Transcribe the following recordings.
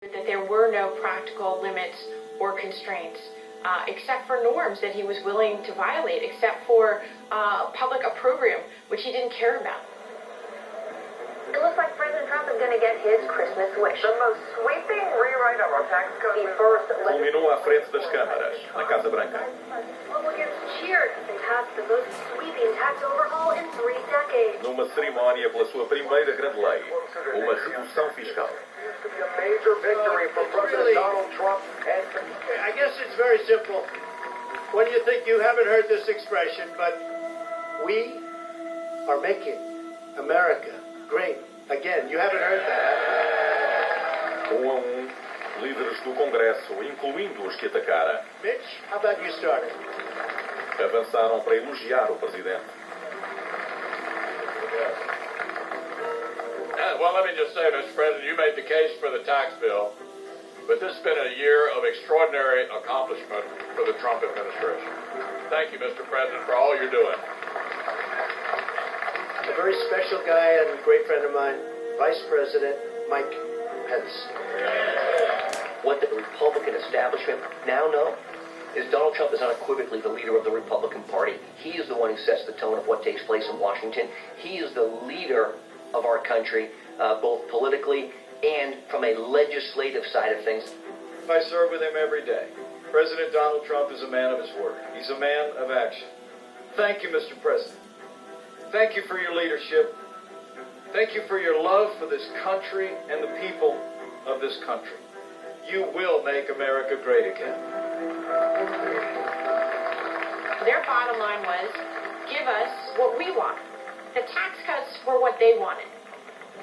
That there were no practical limits or constraints, except for norms that he was willing to violate, except for public opprobrium, which he didn't care about. It looks like President Trump is going to get his Christmas wish. The most sweeping rewrite of our tax code. Culminou à frente das câmaras, na Casa Branca. Republicans cheered as they passed the most sweeping tax overhaul in 3 decades. Numa cerimónia pela sua primeira grande lei, uma redução fiscal. A major victory for President Donald Trump. I guess it's very simple. What do you think? You haven't heard this expression, but we are making America great again. You haven't heard that. 1 a 1, líderes do Congresso, incluindo os que atacaram, Mitch, how about you start? avançaram para elogiar o presidente. Well, let me just say, Mr. President, you made the case for the tax bill, but this has been a year of extraordinary accomplishment for the Trump administration. Thank you, Mr. President, for all you're doing. A very special guy and great friend of mine, Vice President Mike Pence. What the Republican establishment now know is Donald Trump is unequivocally the leader of the Republican Party. He is the one who sets the tone of what takes place in Washington. He is the leader of our country, both politically and from a legislative side of things. I serve with him every day. President Donald Trump is a man of his word. He's a man of action. Thank you, Mr. President. Thank you for your leadership. Thank you for your love for this country and the people of this country. You will make America great again. Their bottom line was, give us what we want. The tax cuts were what they wanted.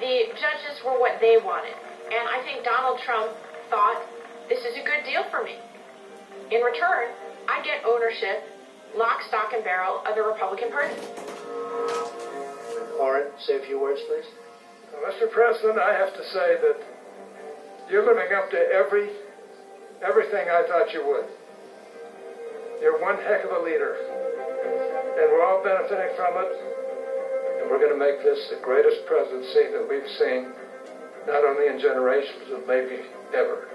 The judges were what they wanted. And I think Donald Trump thought, this is a good deal for me. In return, I get ownership, lock, stock, and barrel of the Republican Party. Warren, say a few words, please. Mr. President, I have to say that you're living up to everything I thought you would. You're one heck of a leader, and we're all benefiting from it. And we're going to make this the greatest presidency that we've seen, not only in generations, but maybe ever.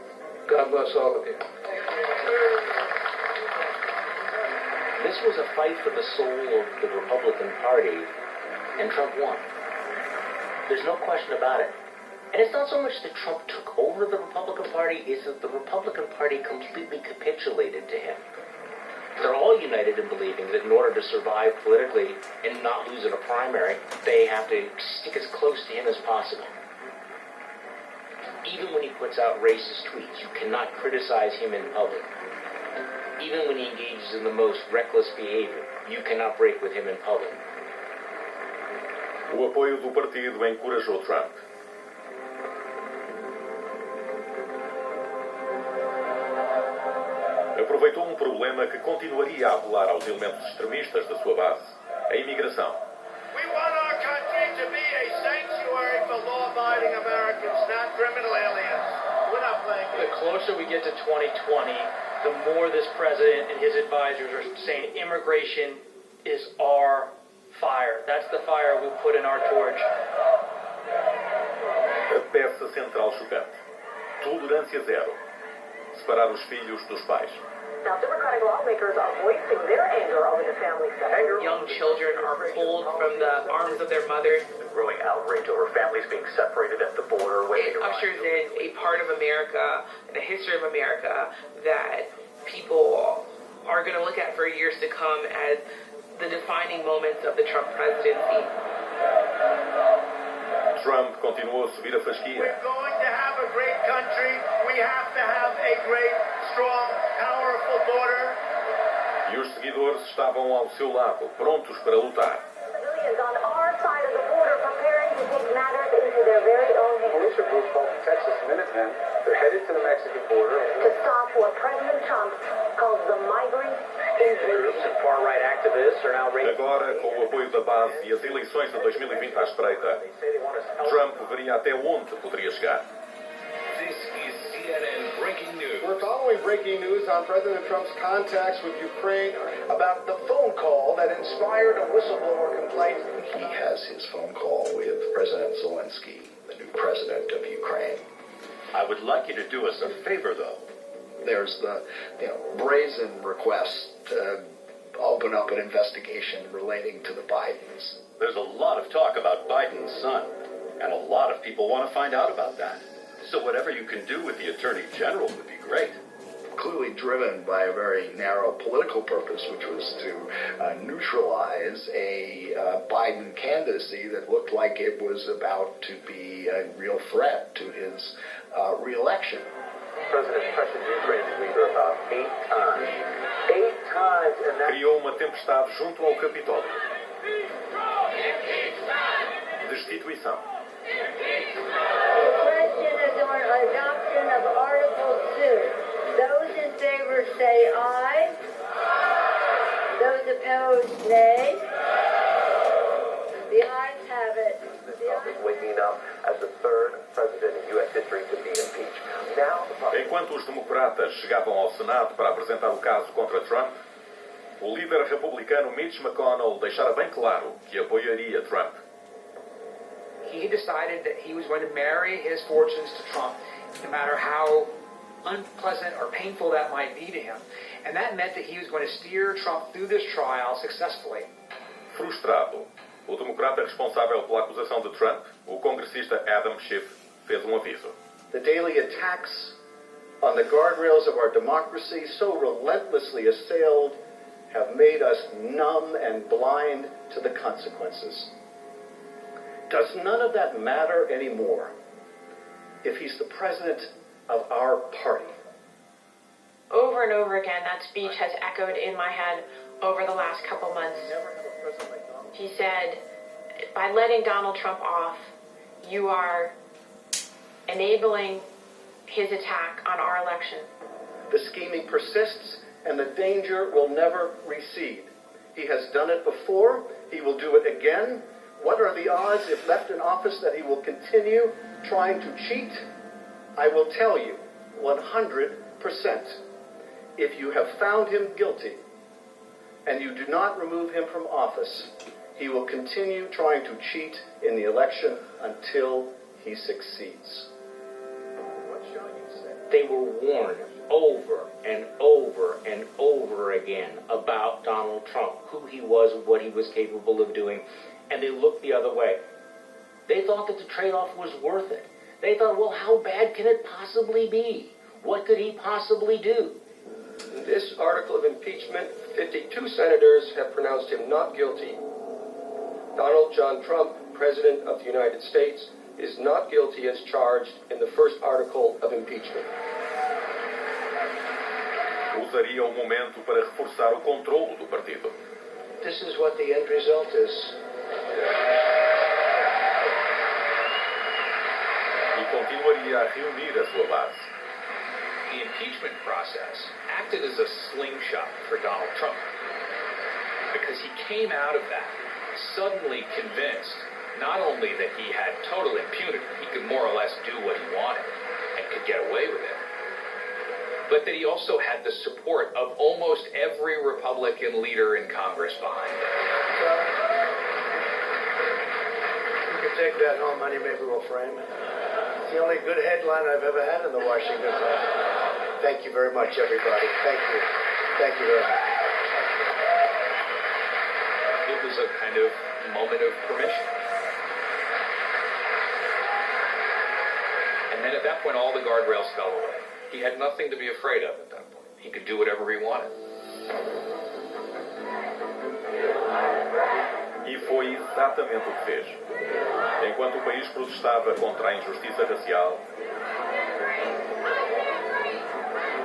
God bless all of you. This was a fight for the soul of the Republican Party, and Trump won. There's no question about it. And it's not so much that Trump took over the Republican Party, it's that the Republican Party completely capitulated to him. They're all united in believing that in order to survive politically and not lose in a primary, they have to stick as close to him as possible. Even when he puts out racist tweets, you cannot criticize him in public. Even when he engages in the most reckless behavior, you cannot break with him in public. O apoio do partido encorajou Trump. Aproveitou um problema que continuaria a apelar aos elementos extremistas da sua base, a imigração. We want our country to be a sanctuary for law-abiding Americans, not criminal aliens. We're not playing The closer we get to 2020, the more this president and his advisors are saying immigration is our fire. That's the fire we put in our torch. A peça central chocante. Tolerância zero. Separar os filhos dos pais. Now, Democratic lawmakers are voicing their anger over the family settlement. Young children are pulled from the arms of their mothers. Growing outrage over families being separated at the border, It ushers in a part of America, the history of America, that people are going to look at for years to come as the defining moments of the Trump presidency. Trump continuou a subir a fasquia. We're going to have a great country. We have to have a great, strong, powerful border. E os seguidores estavam ao seu lado, prontos para lutar. Civilians on our side of the border preparing to take matters into their very own hands. Militia group called the Texas Minutemen. They're headed to the Mexican border. To stop what President Trump calls the migrant invasion. Far-right activists are now raising... Agora, com o apoio da base e as eleições de 2020 à espreita, Trump veria até onde poderia chegar. This is CNN Breaking News. We're following breaking news on President Trump's contacts with Ukraine about the phone call that inspired a whistleblower complaint. He has his phone call with President Zelensky, the new president of Ukraine. I would like you to do us a favor, though. There's the brazen request to open up an investigation relating to the Bidens. There's a lot of talk about Biden's son, and a lot of people want to find out about that. So whatever you can do with the Attorney General would be great. Clearly driven by a very narrow political purpose, which was to neutralize a Biden candidacy that looked like it was about to be a real threat to his re-election. The president pressured Ukraine's leader about 8 times. 8 times, and that... Criou uma tempestade junto ao Capitólio. Destituição. The question is on adoption of Article 2. Those in favor say aye. Those opposed, nay. The ayes have it. Trump is waking up as the third president in U.S. history to be impeached. Now, Enquanto os democratas chegavam ao Senado para apresentar o caso contra Trump, o líder republicano Mitch McConnell deixara bem claro que apoiaria Trump. He decided that he was going to marry his fortunes to Trump, no matter how unpleasant or painful that might be to him. And that meant that he was going to steer Trump through this trial successfully. Frustrado, o democrata responsável pela acusação de Trump, o congressista Adam Schiff, fez aviso. The daily attacks on the guardrails of our democracy, so relentlessly assailed, have made us numb and blind to the consequences. Does none of that matter anymore if he's the president of our party? Over and over again, that speech has echoed in my head over the last couple months. He said, by letting Donald Trump off, you are enabling his attack on our election. The scheming persists, and the danger will never recede. He has done it before. He will do it again. What are the odds, if left in office, that he will continue trying to cheat? I will tell you, 100%. If you have found him guilty and you do not remove him from office, he will continue trying to cheat in the election until he succeeds. What shall you say? They were warned over and over and over again about Donald Trump, who he was, what he was capable of doing, and they looked the other way. They thought that the trade-off was worth it. They thought, well, how bad can it possibly be? What could he possibly do? In this article of impeachment, 52 senators have pronounced him not guilty. Donald John Trump, President of the United States, is not guilty as charged in the first article of impeachment. Usaria o momento para reforçar o controlo do partido. This is what the end result is. E continuaria a reunir a sua base. The impeachment process acted as a slingshot for Donald Trump because he came out of that suddenly convinced not only that he had total impunity, he could more or less do what he wanted and could get away with it, but that he also had the support of almost every Republican leader in Congress behind him. You can take that home, honey. Maybe we'll frame it. It's the only good headline I've ever had in the Washington Post. Thank you very much, everybody. Thank you. Thank you very much. It was a kind of moment of permission. And then at that point, all the guardrails fell away. He had nothing to be afraid of at that point. He could do whatever he wanted. E foi exatamente o que fez. Enquanto o país protestava contra a injustiça racial,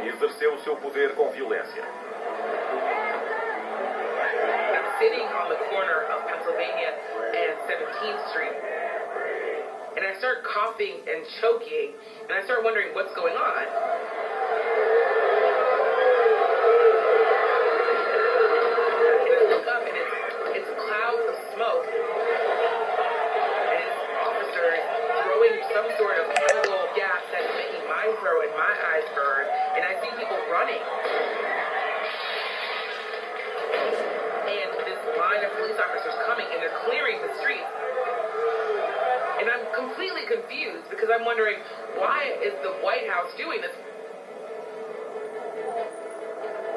exerceu o seu poder com violência. I'm sitting on the corner of Pennsylvania and 17th Street, and I start coughing and choking, and I start wondering what's going on. And I look up, and it's clouds of smoke, and it's officers throwing some sort of chemical gas that is making my throat and my eyes burn, and I see people running. And this line of police officers coming, and they're clearing the streets. And I'm completely confused because because I'm wondering, why is the White House doing this?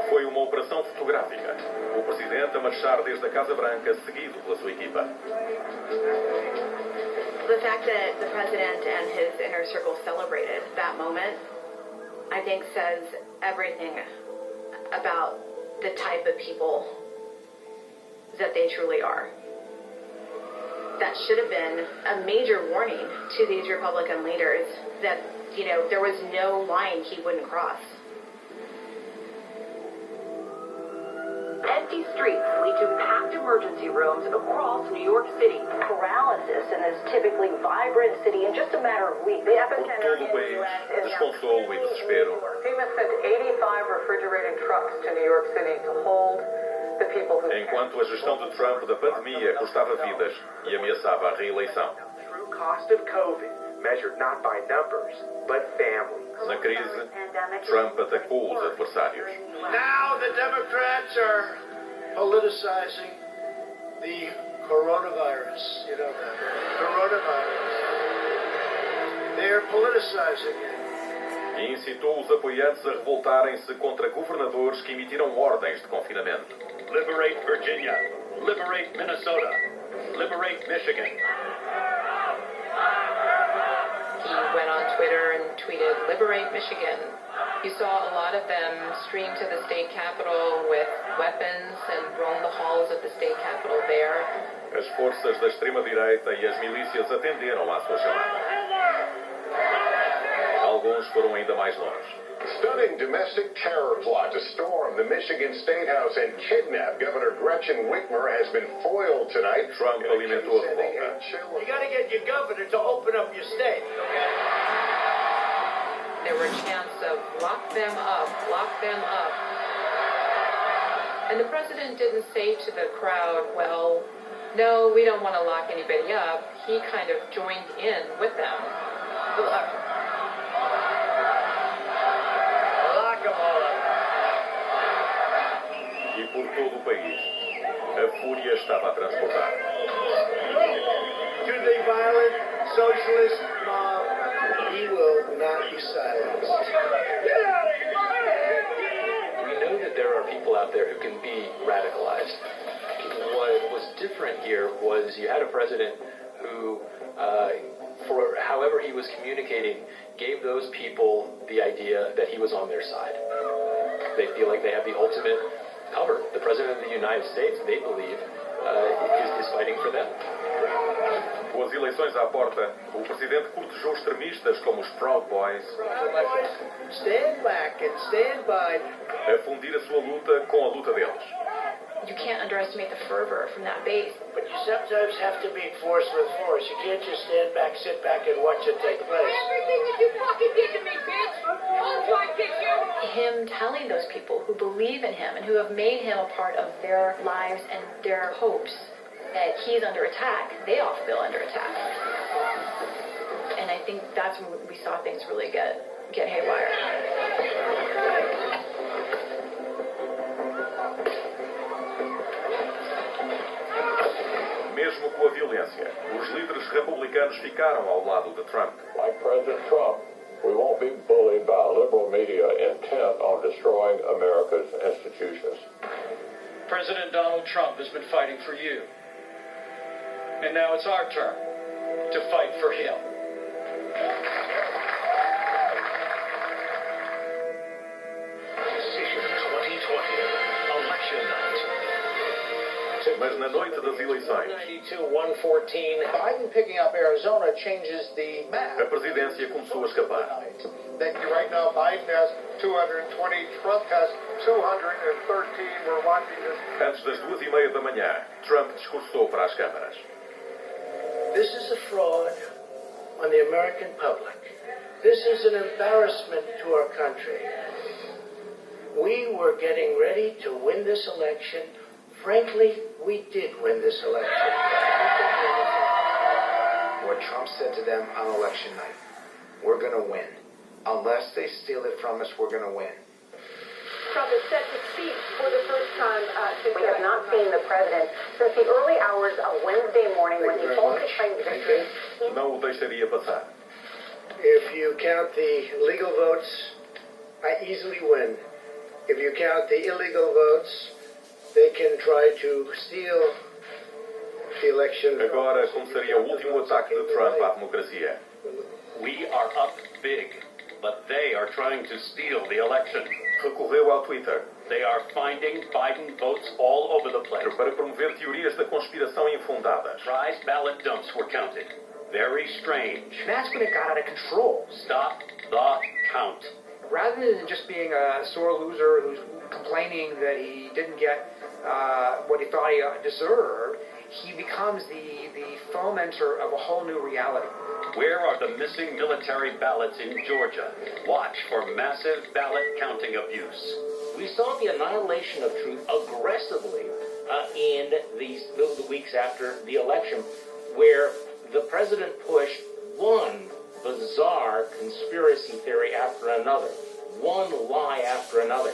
Foi uma operação fotográfica. O presidente a marchar desde a Casa Branca, seguido pela sua equipa. The fact that the president and his inner circle celebrated that moment, I think, says everything about the type of people that they truly are. That should have been a major warning to these Republican leaders that, there was no line he wouldn't cross. Empty streets lead to packed emergency rooms across New York City. Paralysis in this typically vibrant city in just a matter of weeks. The epicenter Todo o país, desconsolo e desespero. FEMA sent 85 refrigerated trucks to New York City to hold the people who... Enquanto a gestão de Trump da pandemia custava vidas e ameaçava a reeleição. True cost of COVID, measured not by numbers, but families. Na crise, Trump atacou os adversários. Now the Democrats are politicizing the coronavirus. You know that. Coronavirus. They're politicizing it. E incitou os apoiantes a revoltarem-se contra governadores que emitiram ordens de confinamento. Liberate Virginia. Liberate Minnesota. Liberate Michigan. He went on Twitter and tweeted, "Liberate Michigan." You saw a lot of them stream to the state capitol with weapons and roam the halls of the state capitol there. As forças da extrema-direita e as milícias atenderam à sua chamada. Alguns foram ainda mais longe. Stunning domestic terror plot to storm the Michigan State House and kidnap Governor Gretchen Whitmer has been foiled tonight. Trump alimentou a revolta. You got to get your governor to open up your state, okay? There were chants of lock them up, lock them up. And the president didn't say to the crowd, well, no, we don't want to lock anybody up. He kind of joined in with them. Lock them all up. E por todo o país, a fúria estava a transportar. To the violent socialist mob, he will not be silenced. Get out of here! We know that there are people out there who can be radicalized. What was different here was you had a president who, for however he was communicating, gave those people the idea that he was on their side. They feel like they have the ultimate cover. The president of the United States, they believe, is fighting for them. Com as eleições à porta, o presidente cortejou extremistas como os Proud Boys Stand back and stand by. a fundir a sua luta com a luta deles. You can't underestimate the fervor from that base. But you sometimes have to meet force with force. You can't just stand back, sit back, and watch it take place. Everything that you fucking did to me, bitch! I'll try to get you! Him telling those people who believe in him and who have made him a part of their lives and their hopes that he's under attack, they all feel under attack. And I think that's when we saw things really get haywire. Mesmo com a violência, os líderes republicanos ficaram ao lado de Trump. Like President Trump, we won't be bullied by a liberal media intent on destroying America's institutions. President Donald Trump has been fighting for you. And now it's our turn to fight for him. Decision 2020, election night. Mas na noite das eleições, 92-114. Biden picking up Arizona changes the map. a presidência começou a escapar. Right now, Biden has 220, Trump has 213. We're watching this. Antes das 2:30 da manhã, Trump discursou para as câmaras. This is a fraud on the American public. This is an embarrassment to our country. We were getting ready to win this election. Frankly, we did win this election. What Trump said to them on election night, we're going to win. Unless they steal it from us, we're going to win. Trump is set to speak for the first time since we have not seen the president since the early hours of Wednesday morning when he falsely claimed victory. Não o deixaria passar. If you count the legal votes, I easily win. If you count the illegal votes, they can try to steal the election. Agora começaria o último ataque de Trump à democracia. We are up big, but they are trying to steal the election. Recorreu ao Twitter. They are finding Biden votes all over the place. Para promover teorias da conspiração infundadas. Surprise ballot dumps were counted. Very strange. That's when it got out of control. Stop the count. Rather than just being a sore loser who's complaining that he didn't get what he thought he deserved, he becomes the fomenter of a whole new reality. Where are the missing military ballots in Georgia? Watch for massive ballot counting abuse. We saw the annihilation of truth aggressively in the weeks after the election, where the president pushed one bizarre conspiracy theory after another, one lie after another.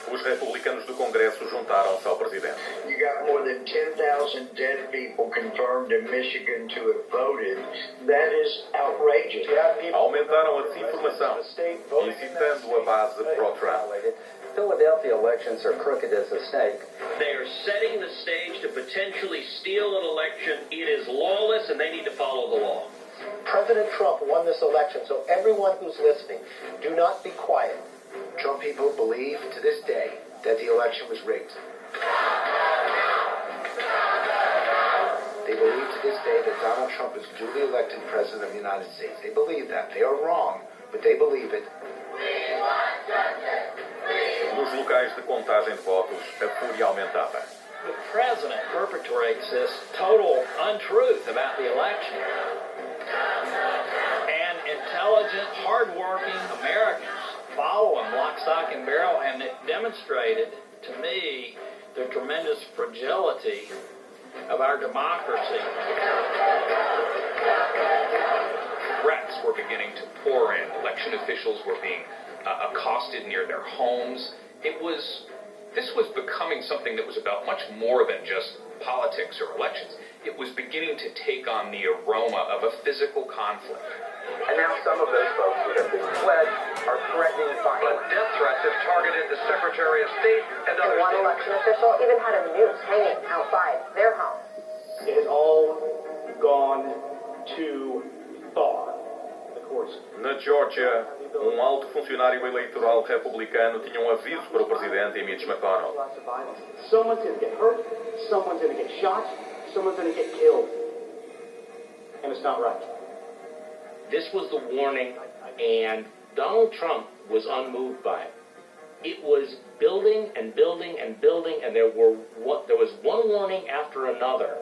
Os republicanos do Congresso juntaram-se ao presidente. You got more than 10,000 dead people confirmed in Michigan to have voted. That is outrageous. Aumentaram a desinformação, incitando a base pro-Trump. Philadelphia elections are crooked as a snake. They are setting the stage to potentially steal an election. It is lawless, and they need to follow the law. President Trump won this election, so everyone who's listening, do not be quiet. Trump people believe to this day that the election was rigged. They believe to this day that Donald Trump is duly elected President of the United States. They believe that. They are wrong, but they believe it. Nos locais de contagem de votos, a fúria aumentava. The president perpetrates this total untruth about the election. And intelligent, hardworking Americans follow him lock, stock, and barrel, and it demonstrated to me the tremendous fragility of our democracy. Threats were beginning to pour in. Election officials were being accosted near their homes. This was becoming something that was about much more than just politics or elections. It was beginning to take on the aroma of a physical conflict. And now some of those folks who have been fled are threatening violence. But death threats have targeted the Secretary of State and other one election official even had a noose hanging outside their home. It has all gone too far. The courts. Na Georgia, alto funcionário eleitoral republicano tinha aviso para o presidente Mitch McConnell. Someone's going to get hurt, someone's going to get shot, someone's going to get killed. And it's not right. This was the warning, and Donald Trump was unmoved by it. It was building and building and building, and there was one warning after another.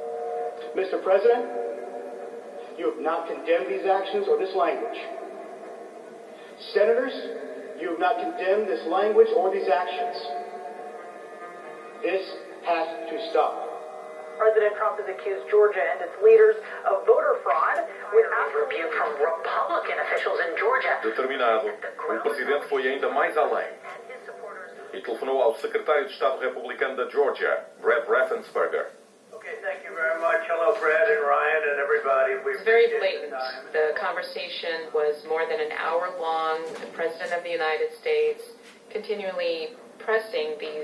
Mr. President, you have not condemned these actions or this language. Senators, you have not condemned this language or these actions. This has to stop. President Trump has accused Georgia and its leaders of voter fraud without rebuke from Republican officials in Georgia. Determinado, o presidente foi ainda mais além e telefonou ao secretário de Estado republicano da Georgia, Brad Raffensperger. Okay, thank you very much. Hello, Brad and Ryan and everybody. It's very blatant. The conversation was more than an hour long. The President of the United States continually pressing these